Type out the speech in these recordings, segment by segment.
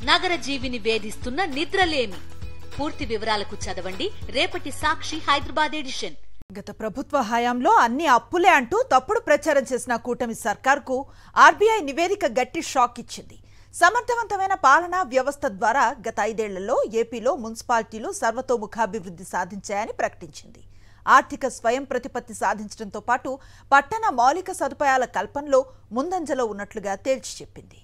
నగర జీవిని వేధిస్తున్న నిద్రలేమి. పూర్తి వివరాలకు చదవండి రేపటి సాక్షి హైదరాబాద్ ఎడిషన్. గత ప్రభుత్వ హయాంలో అన్ని అప్పులే అంటూ తప్పుడు ప్రచారం చేసిన కూటమి సర్కార్కు ఆర్బీఐ నివేదిక గట్టి షాక్ ఇచ్చింది. సమర్థవంతమైన పాలనా వ్యవస్థ ద్వారా గత 5 ఏళ్లలో ఏపీలో మున్సిపాలిటీలు సర్వతోముఖాభివృద్ధి సాధించాయని ప్రకటించింది. ఆర్థిక స్వయం ప్రతిపత్తి సాధించడంతో పాటు పట్టణ మౌలిక సదుపాయాల కల్పనలో ముందంజలో ఉన్నట్లుగా తేల్చి చెప్పింది.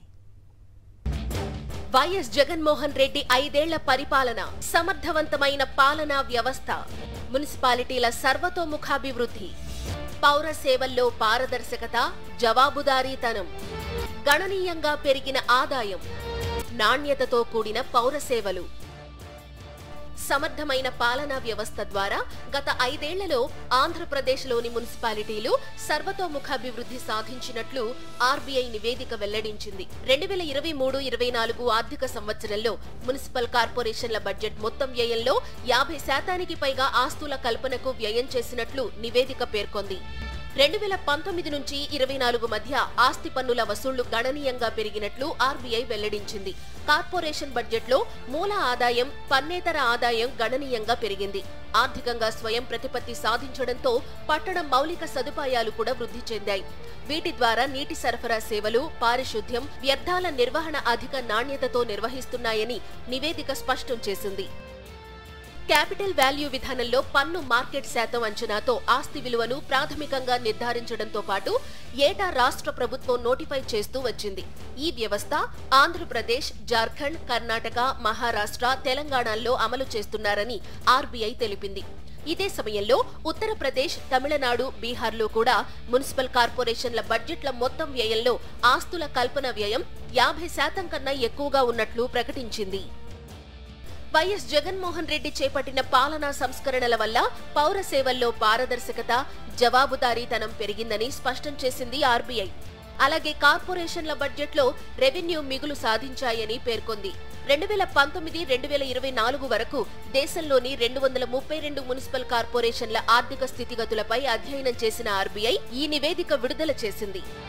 వైఎస్ జగన్మోహన్ రెడ్డి 5 ఏళ్ల పరిపాలన, సమర్థవంతమైన పాలనా వ్యవస్థ, మున్సిపాలిటీల సర్వతోముఖాభివృద్ధి, పౌర సేవల్లో పారదర్శకత, జవాబుదారీతనం, గణనీయంగా పెరిగిన ఆదాయం, నాణ్యతతో కూడిన పౌర సేవలు. సమర్థమైన పాలనా వ్యవస్థ ద్వారా గత 5 ఏళ్లలో ఆంధ్రప్రదేశ్లోని మున్సిపాలిటీలు సర్వతోముఖాభివృద్ధి సాధించినట్లు ఆర్బీఐ నివేదిక వెల్లడించింది. 2023-24 ఆర్థిక సంవత్సరంలో మున్సిపల్ కార్పొరేషన్ల బడ్జెట్ మొత్తం వ్యయంలో 50% పైగా ఆస్తుల కల్పనకు వ్యయం చేసినట్లు నివేదిక పేర్కొంది. 2019 నుంచి 24 మధ్య ఆస్తి పన్నుల వసూళ్లు గణనీయంగా పెరిగినట్లు ఆర్బీఐ వెల్లడించింది. కార్పొరేషన్ బడ్జెట్లో మూల ఆదాయం, పన్నేతర ఆదాయం గణనీయంగా పెరిగింది. ఆర్థికంగా స్వయం ప్రతిపత్తి సాధించడంతో పట్టణ మౌలిక సదుపాయాలు కూడా వృద్ధి చెందాయి. వీటి ద్వారా నీటి సరఫరా సేవలు, పారిశుద్ధ్యం, వ్యర్థాల నిర్వహణ అధిక నాణ్యతతో నిర్వహిస్తున్నాయని నివేదిక స్పష్టం చేసింది. క్యాపిటల్ వాల్యూ విధానంలో పన్ను మార్కెట్ శాతం అంచనాతో ఆస్తి విలువను ప్రాథమికంగా నిర్ధారించడంతో పాటు ఏటా రాష్ట్ర ప్రభుత్వం నోటిఫై చేస్తూ వచ్చింది. ఈ వ్యవస్థ ఆంధ్రప్రదేశ్, జార్ఖండ్, కర్ణాటక, మహారాష్ట్ర, తెలంగాణల్లో అమలు చేస్తున్నారని ఆర్బీఐ తెలిపింది. ఇదే సమయంలో ఉత్తరప్రదేశ్, తమిళనాడు, బీహార్లో కూడా మున్సిపల్ కార్పొరేషన్ల బడ్జెట్ల మొత్తం వ్యయంలో ఆస్తుల కల్పన వ్యయం 50% కన్నా ఎక్కువగా ఉన్నట్లు ప్రకటించింది. వైఎస్ జగన్మోహన్ రెడ్డి చేపట్టిన పాలనా సంస్కరణల వల్ల పౌర సేవల్లో పారదర్శకత, జవాబుదారీతనం పెరిగిందని స్పష్టం చేసింది ఆర్బీఐ. అలాగే కార్పొరేషన్ల బడ్జెట్లో రెవెన్యూ మిగులు సాధించాయని పేర్కొంది. 2019-2024 వరకు దేశంలోని 232 మున్సిపల్ కార్పొరేషన్ల ఆర్థిక స్థితిగతులపై అధ్యయనం చేసిన ఆర్బీఐ ఈ నివేదిక విడుదల చేసింది.